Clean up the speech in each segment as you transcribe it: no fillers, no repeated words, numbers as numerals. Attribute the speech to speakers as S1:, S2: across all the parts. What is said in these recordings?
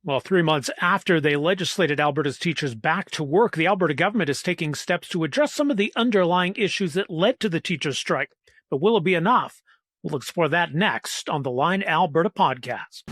S1: Well, 3 months after they legislated Alberta's teachers back to work, the Alberta government is taking steps to address some of the underlying issues that led to the teachers' strike. But will it be enough? We'll explore that next on the Line Alberta podcast.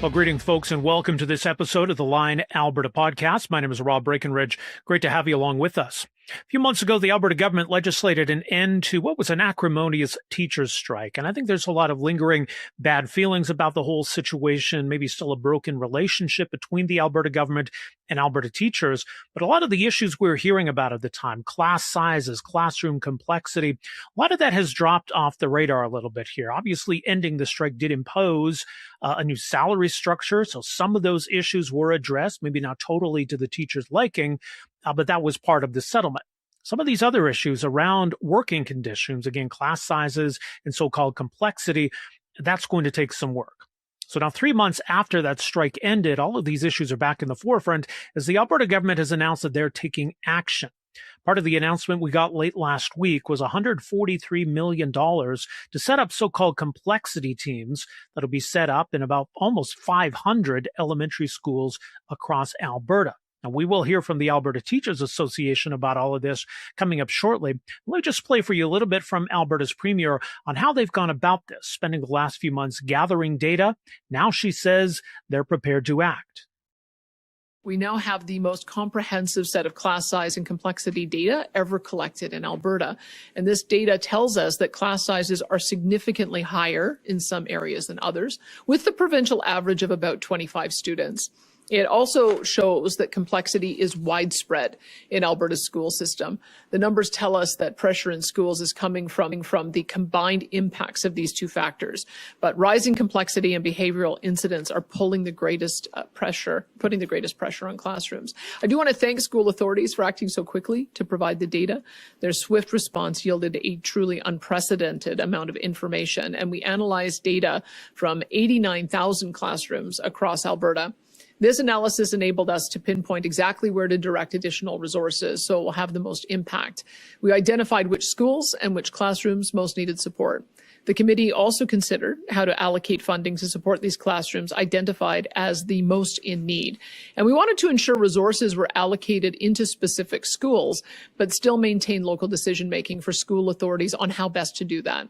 S1: Well, greetings, folks, and welcome to this episode of the Line Alberta podcast. My name is Rob Breakenridge. Great to have you along with us. A few months ago, the Alberta government legislated an end to what was an acrimonious teachers' strike. And I think there's a lot of lingering bad feelings about the whole situation, maybe still a broken relationship between the Alberta government and Alberta teachers. But a lot of the issues we were hearing about at the time, class sizes, classroom complexity, a lot of that has dropped off the radar a little bit here. Obviously, ending the strike did impose a new salary structure. So some of those issues were addressed, maybe not totally to the teachers' liking, but that was part of the settlement. Some of these other issues around working conditions, again, class sizes and so-called complexity, that's going to take some work. So now 3 months after that strike ended, all of these issues are back in the forefront as the Alberta government has announced that they're taking action. Part of the announcement we got late last week was $143 million to set up so-called complexity teams that'll be set up in about almost 500 elementary schools across Alberta. Now, we will hear from the Alberta Teachers Association about all of this coming up shortly. Let me just play for you a little bit from Alberta's Premier on how they've gone about this, spending the last few months gathering data. Now she says they're prepared to act.
S2: We now have the most comprehensive set of class size and complexity data ever collected in Alberta. And this data tells us that class sizes are significantly higher in some areas than others, with the provincial average of about 25 students. It also shows that complexity is widespread in Alberta's school system. The numbers tell us that pressure in schools is coming from the combined impacts of these two factors. But rising complexity and behavioral incidents are putting the greatest pressure on classrooms. I do want to thank school authorities for acting so quickly to provide the data. Their swift response yielded a truly unprecedented amount of information, and we analyzed data from 89,000 classrooms across Alberta. This analysis enabled us to pinpoint exactly where to direct additional resources so it will have the most impact. We identified which schools and which classrooms most needed support. The committee also considered how to allocate funding to support these classrooms identified as the most in need. And we wanted to ensure resources were allocated into specific schools, but still maintain local decision-making for school authorities on how best to do that.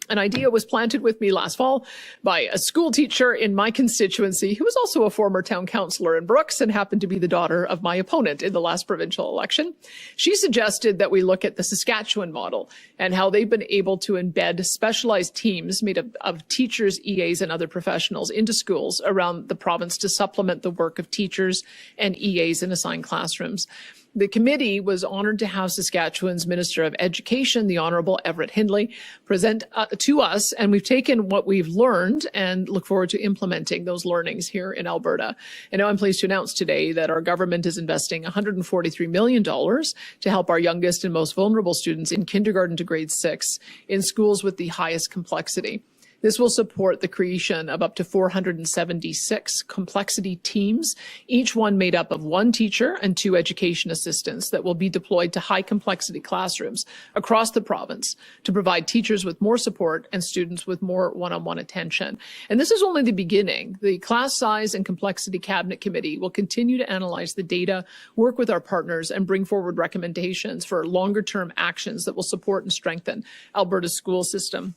S2: An idea was planted with me last fall by a school teacher in my constituency who was also a former town councillor in Brooks and happened to be the daughter of my opponent in the last provincial election. She suggested that we look at the Saskatchewan model and how they've been able to embed specialized teams made of teachers, EAs, and other professionals into schools around the province to supplement the work of teachers and EAs in assigned classrooms. The committee was honored to have Saskatchewan's Minister of Education, the Honourable Everett Hindley, present to us, and we've taken what we've learned and look forward to implementing those learnings here in Alberta. And now I'm pleased to announce today that our government is investing $143 million to help our youngest and most vulnerable students in kindergarten to grade 6 in schools with the highest complexity. This will support the creation of up to 476 complexity teams, each one made up of one teacher and 2 education assistants that will be deployed to high complexity classrooms across the province to provide teachers with more support and students with more one-on-one attention. And this is only the beginning. The Class Size and Complexity Cabinet Committee will continue to analyze the data, work with our partners, and bring forward recommendations for longer-term actions that will support and strengthen Alberta's school system.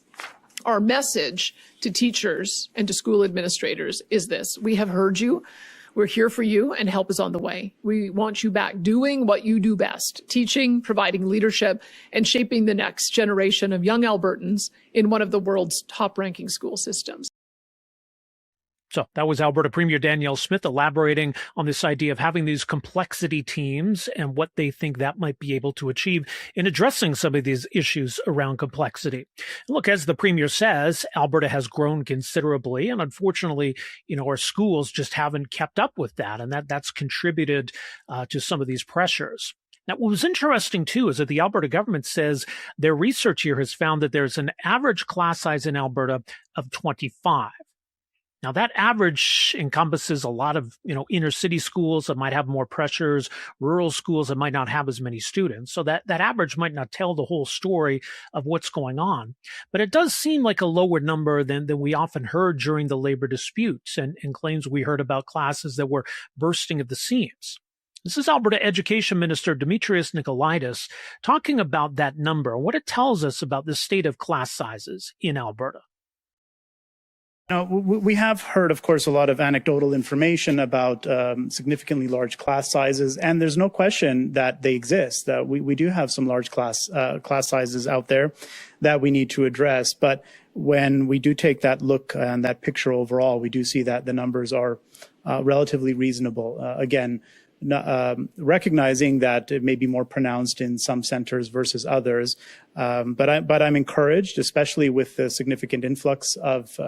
S2: Our message to teachers and to school administrators is this: we have heard you, we're here for you, and help is on the way. We want you back doing what you do best, teaching, providing leadership, and shaping the next generation of young Albertans in one of the world's top-ranking school systems.
S1: So that was Alberta Premier Danielle Smith elaborating on this idea of having these complexity teams and what they think that might be able to achieve in addressing some of these issues around complexity. Look, as the Premier says, Alberta has grown considerably, and unfortunately, our schools just haven't kept up with that, and that's contributed to some of these pressures. Now, what was interesting, too, is that the Alberta government says their research here has found that there's an average class size in Alberta of 25. Now that average encompasses a lot of, inner city schools that might have more pressures, rural schools that might not have as many students. So that average might not tell the whole story of what's going on. But it does seem like a lower number than we often heard during the labor disputes and claims we heard about classes that were bursting at the seams. This is Alberta Education Minister Demetrius Nicolaitis talking about that number, what it tells us about the state of class sizes in Alberta.
S3: Now, we have heard, of course, a lot of anecdotal information about significantly large class sizes, and there's no question that they exist. That we do have some large class sizes out there that we need to address. But when we do take that look and that picture overall, we do see that the numbers are relatively reasonable. Again, recognizing that it may be more pronounced in some centers versus others, but I'm encouraged, especially with the significant influx of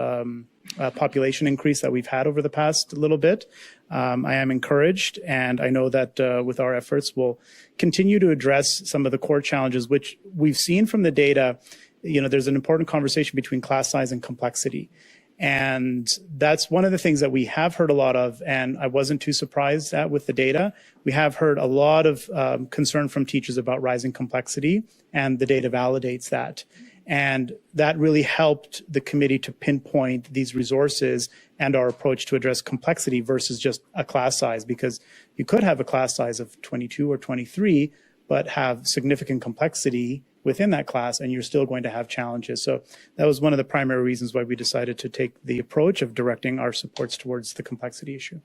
S3: population increase that we've had over the past little bit. I am encouraged, and I know that with our efforts, we'll continue to address some of the core challenges, which we've seen from the data. There's an important conversation between class size and complexity. And that's one of the things that we have heard a lot of, and I wasn't too surprised at with the data. We have heard a lot of concern from teachers about rising complexity, and the data validates that. And that really helped the committee to pinpoint these resources and our approach to address complexity versus just a class size, because you could have a class size of 22 or 23, but have significant complexity within that class, and you're still going to have challenges. So that was one of the primary reasons why we decided to take the approach of directing our supports towards the complexity issue.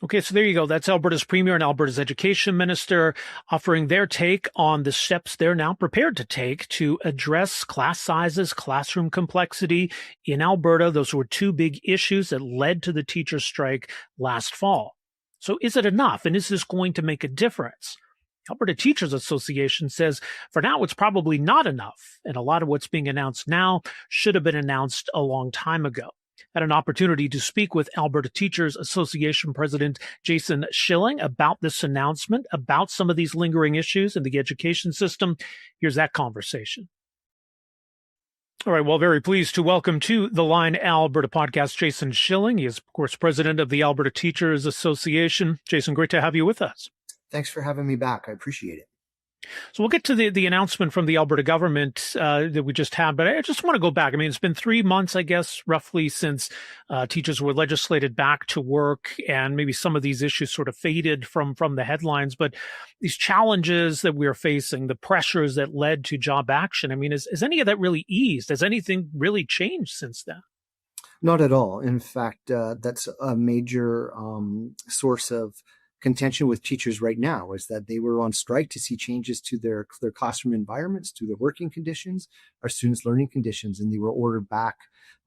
S1: Okay, so there you go. That's Alberta's Premier and Alberta's Education Minister offering their take on the steps they're now prepared to take to address class sizes, classroom complexity in Alberta. Those were two big issues that led to the teacher strike last fall. So is it enough? And is this going to make a difference? Alberta Teachers Association says for now it's probably not enough, and a lot of what's being announced now should have been announced a long time ago. Had an opportunity to speak with Alberta Teachers Association President Jason Schilling about this announcement, about some of these lingering issues in the education system. Here's that conversation. All right, well, very pleased to welcome to the Line Alberta podcast Jason Schilling. He is, of course, president of the Alberta Teachers Association. Jason, great to have you with us.
S4: Thanks for having me back. I appreciate it.
S1: So we'll get to the announcement from the Alberta government that we just had, but I just want to go back. I mean, it's been 3 months, I guess, roughly since teachers were legislated back to work, and maybe some of these issues sort of faded from the headlines. But these challenges that we're facing, the pressures that led to job action, I mean, is any of that really eased? Has anything really changed since then?
S4: Not at all. In fact, that's a major source of contention with teachers right now, is that they were on strike to see changes to their classroom environments, to their working conditions, our students' learning conditions, and they were ordered back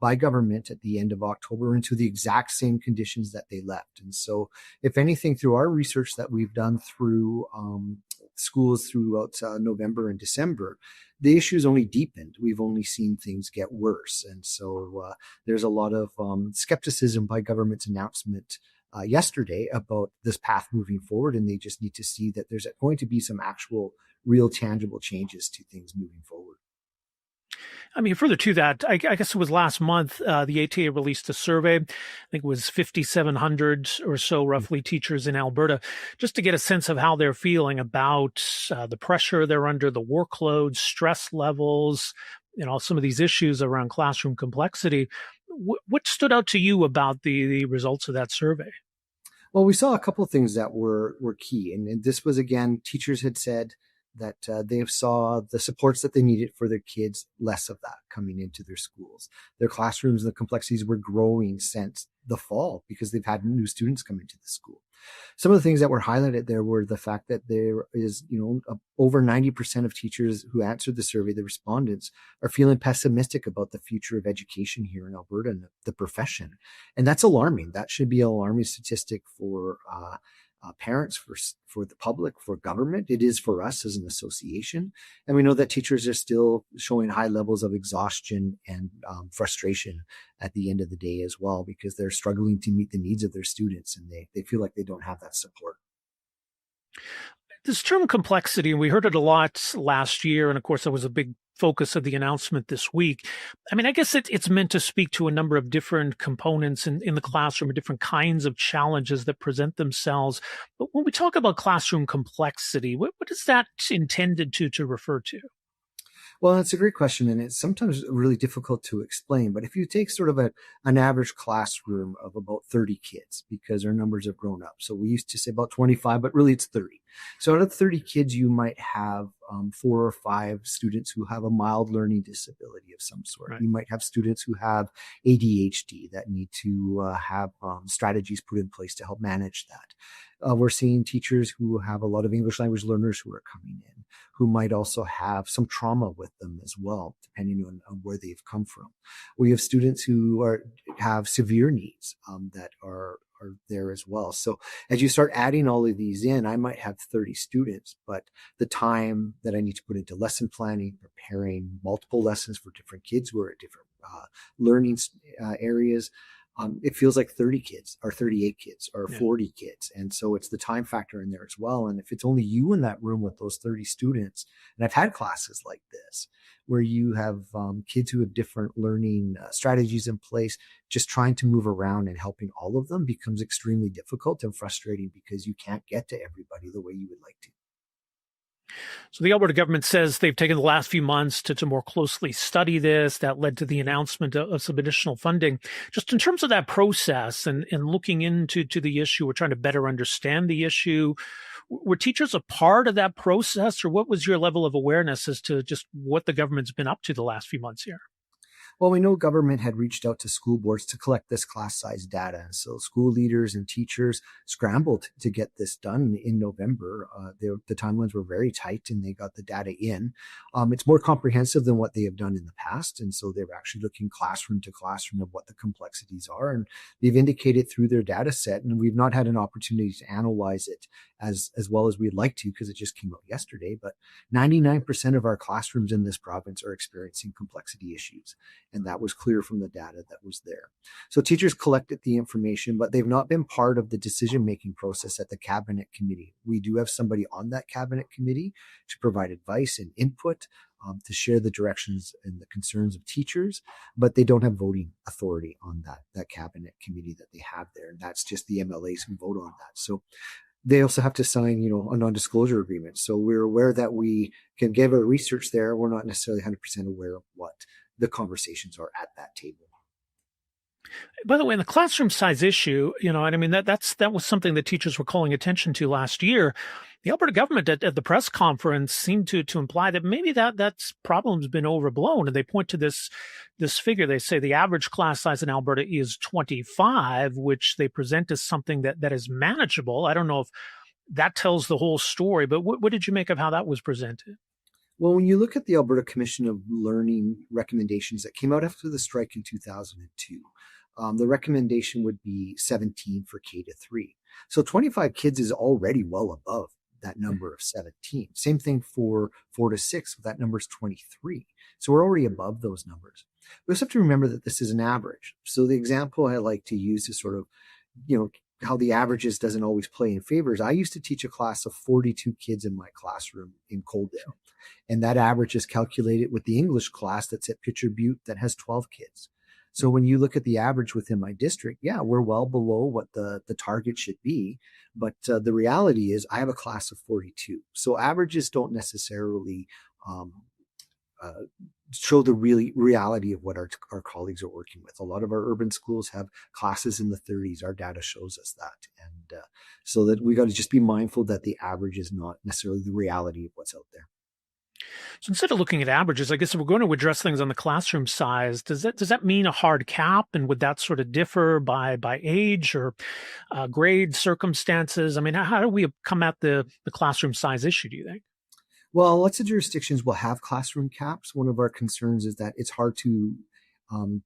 S4: by government at the end of October into the exact same conditions that they left. And so, if anything, through our research that we've done through schools throughout November and December, the issue's only deepened. We've only seen things get worse. And so there's a lot of skepticism by government's announcement yesterday about this path moving forward, and they just need to see that there's going to be some actual real tangible changes to things moving forward.
S1: I mean, further to that, I guess it was last month, the ATA released a survey. I think it was 5,700 or so roughly teachers in Alberta, just to get a sense of how they're feeling about the pressure they're under, the workload, stress levels, some of these issues around classroom complexity. What stood out to you about the results of that survey?
S4: Well, we saw a couple of things that were key. And this was, again, teachers had said that they saw the supports that they needed for their kids, less of that coming into their schools. Their classrooms, the complexities were growing since the fall because they've had new students come into the school. Some of the things that were highlighted there were the fact that there is, over 90% of teachers who answered the survey, the respondents, are feeling pessimistic about the future of education here in Alberta and the profession. And that's alarming. That should be an alarming statistic for parents, for the public, for government. It is for us as an association. And we know that teachers are still showing high levels of exhaustion and frustration at the end of the day as well, because they're struggling to meet the needs of their students, and they feel like they don't have that support. This
S1: term complexity, and we heard it a lot last year, and of course, there was a big focus of the announcement this week. I mean, I guess it's meant to speak to a number of different components in the classroom, different kinds of challenges that present themselves. But when we talk about classroom complexity, what is that intended to refer to?
S4: Well, that's a great question, and it's sometimes really difficult to explain. But if you take sort of an average classroom of about 30 kids, because our numbers have grown up. So we used to say about 25, but really it's 30. So out of 30 kids, you might have 4 or 5 students who have a mild learning disability of some sort.
S1: Right.
S4: You might have students who have ADHD that need to have strategies put in place to help manage that. We're seeing teachers who have a lot of English language learners who are coming in, who might also have some trauma with them as well, depending on where they've come from. We have students who have severe needs that are there as well. So as you start adding all of these in, I might have 30 students, but the time that I need to put into lesson planning, preparing multiple lessons for different kids who are at different learning areas, it feels like 30 kids or 38 kids or 40 kids. And so it's the time factor in there as well. And if it's only you in that room with those 30 students, and I've had classes like this, where you have kids who have different learning strategies in place, just trying to move around and helping all of them becomes extremely difficult and frustrating because you can't get to everybody the way you would like to.
S1: So the Alberta government says they've taken the last few months to more closely study this. That led to the announcement of some additional funding. Just in terms of that process and looking into the issue, we're trying to better understand the issue. Were teachers a part of that process, or what was your level of awareness as to just what the government's been up to the last few months here?
S4: Well, we know government had reached out to school boards to collect this class size data. And so school leaders and teachers scrambled to get this done in November. The timelines were very tight and they got the data in. It's more comprehensive than what they have done in the past. And so they're actually looking classroom to classroom of what the complexities are. And they've indicated through their data set, and we've not had an opportunity to analyze it as well as we'd like to because it just came out yesterday. But 99% of our classrooms in this province are experiencing complexity issues. And that was clear from the data that was there. So teachers collected the information, but they've not been part of the decision-making process at the cabinet committee. We do have somebody on that cabinet committee to provide advice and input, to share the directions and the concerns of teachers, but they don't have voting authority on that cabinet committee that they have there. And that's just the MLAs who vote on that. So they also have to sign, a non-disclosure agreement. So we're aware that we can give our research there. We're not necessarily 100% aware of what the conversations are at that table.
S1: By the way, in the classroom size issue, and I mean, that was something that teachers were calling attention to last year. The Alberta government at the press conference seemed to imply that maybe that's problem's been overblown. And they point to this figure. They say the average class size in Alberta is 25, which they present as something that is manageable. I don't know if that tells the whole story, but what did you make of how that was presented?
S4: Well, when you look at the Alberta Commission of Learning recommendations that came out after the strike in 2002, the recommendation would be 17 for K to 3. So 25 kids is already well above that number of 17. Same thing for 4 to 6, that number is 23. So we're already above those numbers. We also have to remember that this is an average. So the example I like to use is sort of, how the averages doesn't always play in favors. I used to teach a class of 42 kids in my classroom in Coaldale. And that average is calculated with the English class that's at Pitcher Butte that has 12 kids. So when you look at the average within my district, yeah, we're well below what the target should be. But the reality is I have a class of 42. So averages don't necessarily show the reality of what our colleagues are working with. A lot of our urban schools have classes in the 30s. Our data shows us that. And so that we got to just be mindful that the average is not necessarily the reality of what's out there.
S1: So instead of looking at averages, I guess if we're going to address things on the classroom size, does that mean a hard cap? And would that sort of differ by age or grade circumstances? I mean, how do we come at the classroom size issue, do you think?
S4: Well, lots of jurisdictions will have classroom caps. One of our concerns is that it's hard to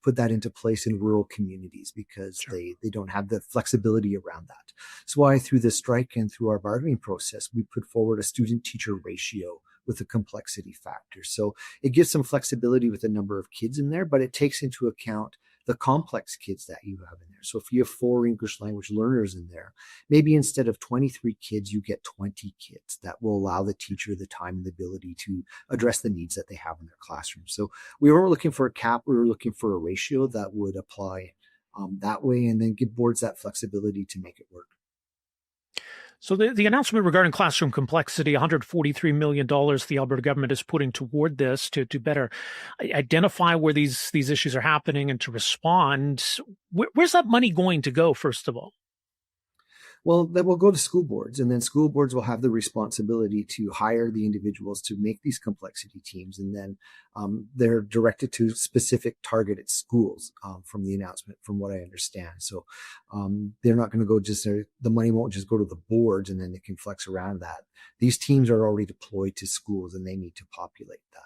S4: put that into place in rural communities because
S1: Sure.
S4: they don't have the flexibility around that. So why through the strike and through our bargaining process, we put forward a student-teacher ratio with a complexity factor. So it gives some flexibility with the number of kids in there, but it takes into account the complex kids that you have in there. So if you have 4 English language learners in there, maybe instead of 23 kids, you get 20 kids. That will allow the teacher the time and the ability to address the needs that they have in their classroom. So we weren't looking for a cap. We were looking for a ratio that would apply that way, and then give boards that flexibility to make it work.
S1: So the announcement regarding classroom complexity, $143 million the Alberta government is putting toward this to better identify where these issues are happening and to respond. Where's that money going to go, first of all?
S4: Well, that will go to school boards, and then school boards will have the responsibility to hire the individuals to make these complexity teams. And then they're directed to specific targeted schools from the announcement, from what I understand. So they're not going to go the money won't just go to the boards and then they can flex around that. These teams are already deployed to schools and they need to populate that.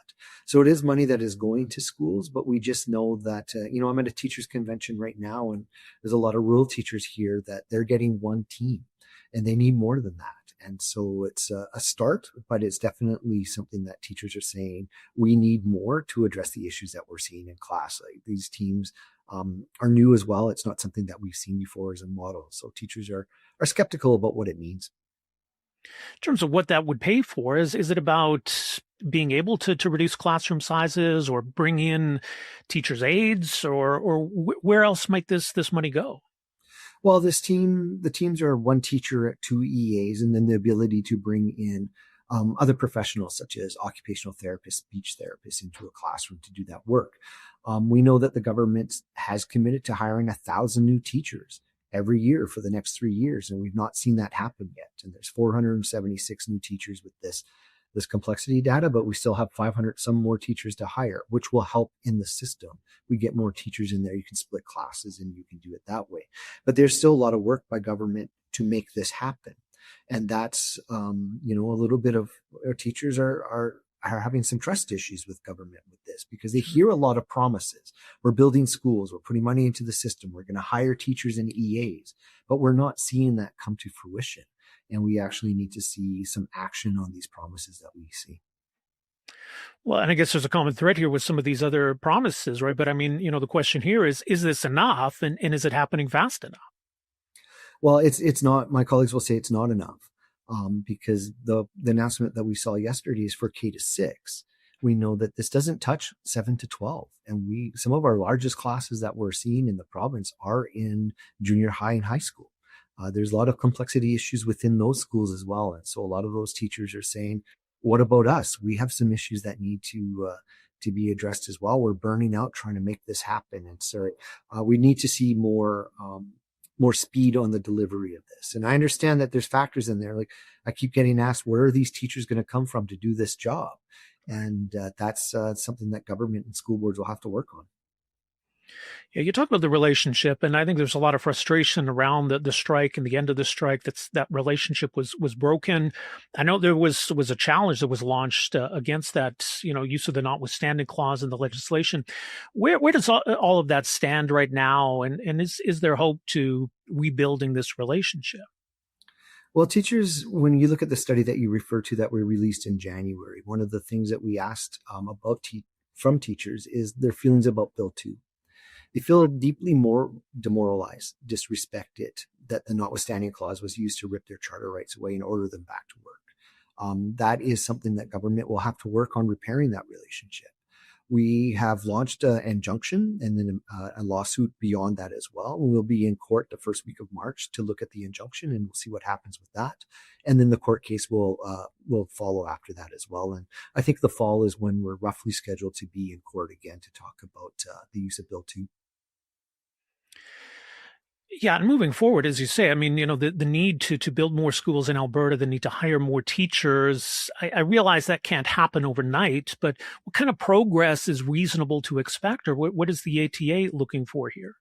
S4: So it is money that is going to schools, but we just know that, I'm at a teachers convention right now, and there's a lot of rural teachers here that they're getting one team and they need more than that. And so it's a start, but it's definitely something that teachers are saying we need more to address the issues that we're seeing in class. Like, these teams are new as well. It's not something that we've seen before as a model. So teachers are skeptical about what it means.
S1: In terms of what that would pay for, is it about being able to reduce classroom sizes or bring in teachers' aides, or where else might this money go?
S4: Well, the teams are 1 teacher at 2 EAs, and then the ability to bring in other professionals such as occupational therapists, speech therapists into a classroom to do that work. We know that the government has committed to hiring 1,000 new teachers every year for the next 3 years, and we've not seen that happen yet. And there's 476 new teachers with this complexity data, but we still have 500 some more teachers to hire, which will help in the system. We get more teachers in there, you can split classes and you can do it that way. But there's still a lot of work by government to make this happen. And that's, a little bit of our teachers are having some trust issues with government with this, because they hear a lot of promises. We're building schools, we're putting money into the system, we're going to hire teachers and EAs, but we're not seeing that come to fruition. And we actually need to see some action on these promises that we see.
S1: Well, and I guess there's a common thread here with some of these other promises, right? But I mean, the question here is this enough, and is it happening fast enough?
S4: Well, it's not. My colleagues will say it's not enough, because the announcement that we saw yesterday is for K-6. We know that this doesn't touch 7 to 12, and some of our largest classes that we're seeing in the province are in junior high and high school. There's a lot of complexity issues within those schools as well. And so a lot of those teachers are saying, what about us? We have some issues that need to be addressed as well. We're burning out trying to make this happen. And so we need to see more speed on the delivery of this. And I understand that there's factors in there. Like, I keep getting asked, where are these teachers going to come from to do this job? And that's something that government and school boards will have to work on.
S1: Yeah, you talk about the relationship, and I think there's a lot of frustration around the strike and the end of the strike. That relationship was broken. I know there was a challenge that was launched against that, use of the notwithstanding clause in the legislation. Where does all of that stand right now, and is there hope to rebuilding this relationship?
S4: Well, teachers, when you look at the study that you refer to that we released in January, one of the things that we asked from teachers is their feelings about Bill 2. They feel deeply more demoralized, disrespected that the notwithstanding clause was used to rip their charter rights away and order them back to work. That is something that government will have to work on repairing that relationship. We have launched an injunction and then a lawsuit beyond that as well. We'll be in court the first week of March to look at the injunction, and we'll see what happens with that. And then the court case will follow after that as well. And I think the fall is when we're roughly scheduled to be in court again to talk about the use of Bill 2.
S1: Yeah, and moving forward, as you say, I mean, the need to build more schools in Alberta, the need to hire more teachers. I realize that can't happen overnight, but what kind of progress is reasonable to expect, or what is the ATA looking for here?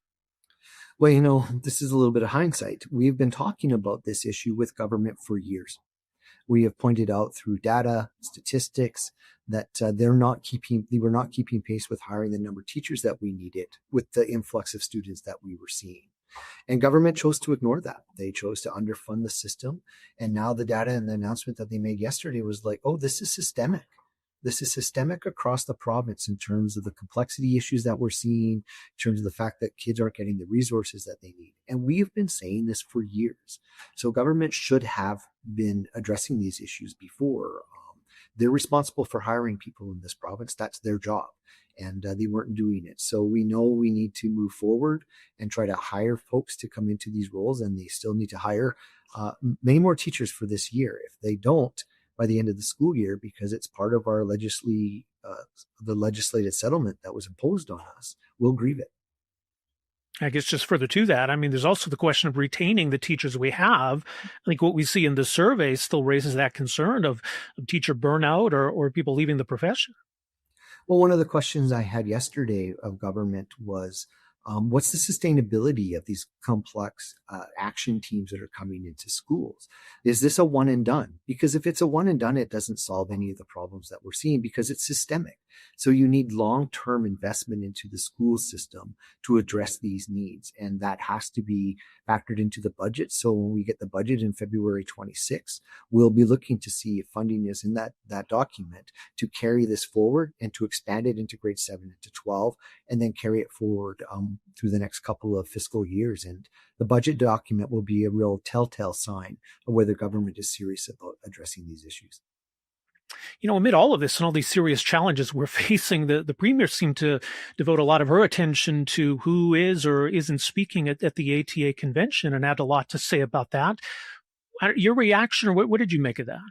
S4: Well, this is a little bit of hindsight. We've been talking about this issue with government for years. We have pointed out through data, statistics, that they were not keeping pace with hiring the number of teachers that we needed with the influx of students that we were seeing. And government chose to ignore that. They chose to underfund the system. And now the data and the announcement that they made yesterday was like, oh, this is systemic. This is systemic across the province in terms of the complexity issues that we're seeing, in terms of the fact that kids aren't getting the resources that they need. And we've been saying this for years. So government should have been addressing these issues before. They're responsible for hiring people in this province. That's their job. And they weren't doing it. So we know we need to move forward and try to hire folks to come into these roles. And they still need to hire many more teachers for this year. If they don't, by the end of the school year, because it's part of our the legislated settlement that was imposed on us, we'll grieve it.
S1: I guess just further to that, I mean, there's also the question of retaining the teachers we have. I think what we see in the survey still raises that concern of teacher burnout or people leaving the profession.
S4: Well, one of the questions I had yesterday of government was, what's the sustainability of these complex action teams that are coming into schools? Is this a one and done? Because if it's a one and done, it doesn't solve any of the problems that we're seeing because it's systemic. So you need long-term investment into the school system to address these needs. And that has to be factored into the budget. So when we get the budget in February 26, we'll be looking to see if funding is in that document to carry this forward and to expand it into grade 7 into 12 and then carry it forward through the next couple of fiscal years. And the budget document will be a real telltale sign of whether government is serious about addressing these issues.
S1: You know, amid all of this and all these serious challenges we're facing, the premier seemed to devote a lot of her attention to who is or isn't speaking at the ATA convention and had a lot to say about that. Your reaction, or what did you make of that?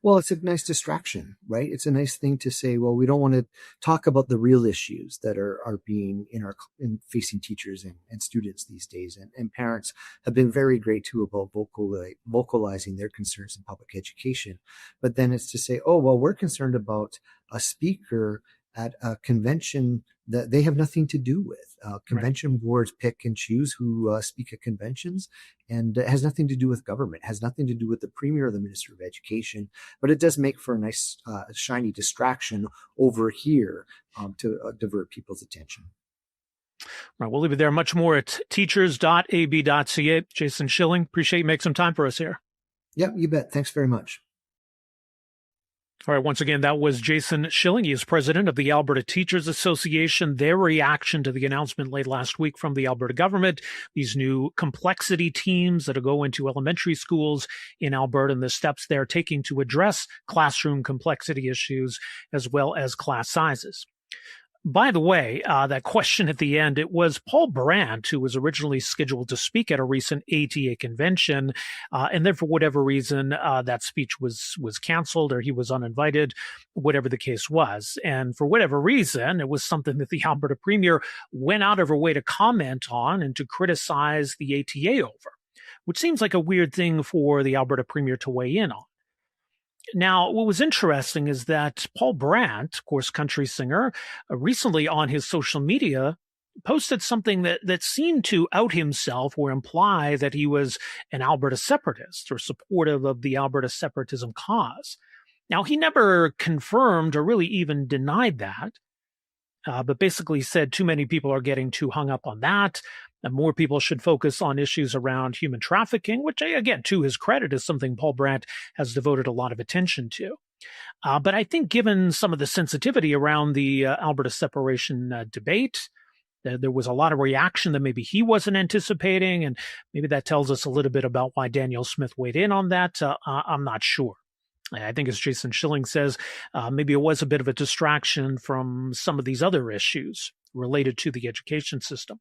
S4: Well, it's a nice distraction, right? It's a nice thing to say, well, we don't want to talk about the real issues that are being in facing teachers and students these days. And parents have been very great too about vocalizing their concerns in public education. But then it's to say, oh, well, we're concerned about a speaker at a convention that they have nothing to do with. Convention boards pick and choose who speak at conventions, and it has nothing to do with government, it has nothing to do with the premier or the minister of education, but it does make for a nice shiny distraction over here to divert people's attention.
S1: Right, we'll leave it there. Much more at teachers.ab.ca. Jason Schilling, appreciate you making some time for us here.
S4: Yep, you bet. Thanks very much.
S1: All right, once again, that was Jason Schilling. He is president of the Alberta Teachers Association. Their reaction to the announcement late last week from the Alberta government, these new complexity teams that will go into elementary schools in Alberta and the steps they're taking to address classroom complexity issues as well as class sizes. By the way, that question at the end, it was Paul Brandt who was originally scheduled to speak at a recent ATA convention, and then for whatever reason, that speech was canceled or he was uninvited, whatever the case was. And for whatever reason, it was something that the Alberta Premier went out of her way to comment on and to criticize the ATA over, which seems like a weird thing for the Alberta Premier to weigh in on. Now, what was interesting is that Paul Brandt, of course, country singer, recently on his social media posted something that seemed to out himself or imply that he was an Alberta separatist or supportive of the Alberta separatism cause. Now, he never confirmed or really even denied that, but basically said too many people are getting too hung up on that. And more people should focus on issues around human trafficking, which, again, to his credit, is something Paul Brandt has devoted a lot of attention to. But I think given some of the sensitivity around the Alberta separation debate, there was a lot of reaction that maybe he wasn't anticipating, and maybe that tells us a little bit about why Danielle Smith weighed in on that. I'm not sure. I think, as Jason Schilling says, maybe it was a bit of a distraction from some of these other issues related to the education system.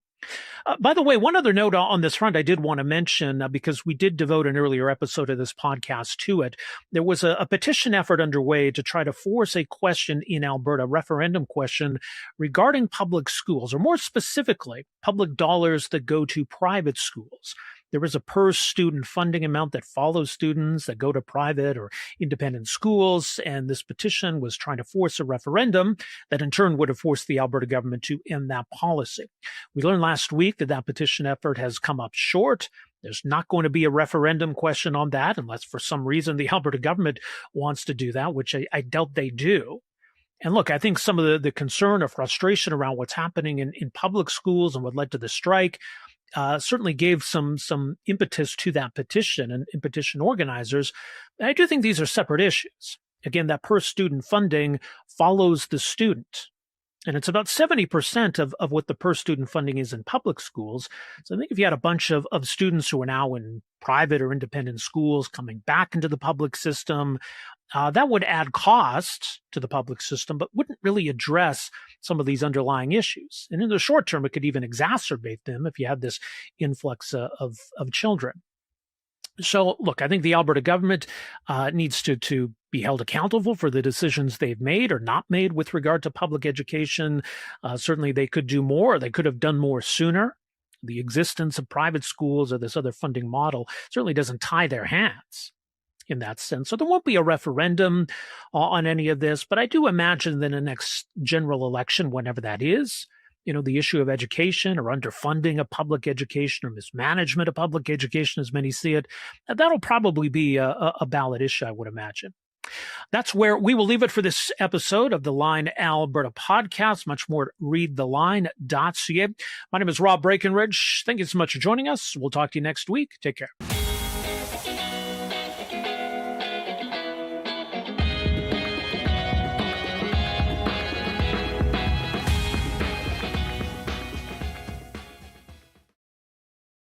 S1: By the way, one other note on this front I did want to mention, because we did devote an earlier episode of this podcast to it. There was a petition effort underway to try to force a question in Alberta, referendum question, regarding public schools, or more specifically, public dollars that go to private schools. There is a per-student funding amount that follows students that go to private or independent schools, and this petition was trying to force a referendum that in turn would have forced the Alberta government to end that policy. We learned last week that petition effort has come up short. There's not going to be a referendum question on that unless for some reason the Alberta government wants to do that, which I doubt they do. And look, I think some of the concern or frustration around what's happening in public schools and what led to the strike certainly gave some impetus to that petition and petition organizers. I do think these are separate issues. again, that per student funding follows the student. And it's about 70% of what the per student funding is in public schools. So I think if you had a bunch of students who are now in private or independent schools coming back into the public system, that would add cost to the public system, but wouldn't really address some of these underlying issues. And in the short term, it could even exacerbate them if you had this influx of children. So, look, I think the Alberta government needs to be held accountable for the decisions they've made or not made with regard to public education. Certainly, they could do more. They could have done more sooner. The existence of private schools or this other funding model certainly doesn't tie their hands in that sense. So there won't be a referendum on any of this, but I do imagine that in the next general election, whenever that is, the issue of education or underfunding of public education or mismanagement of public education, as many see it, that'll probably be a ballot issue, I would imagine. That's where we will leave it for this episode of the Line Alberta podcast. Much more at readtheline.ca. My name is Rob Breakenridge. Thank you so much for joining us. We'll talk to you next week. Take care.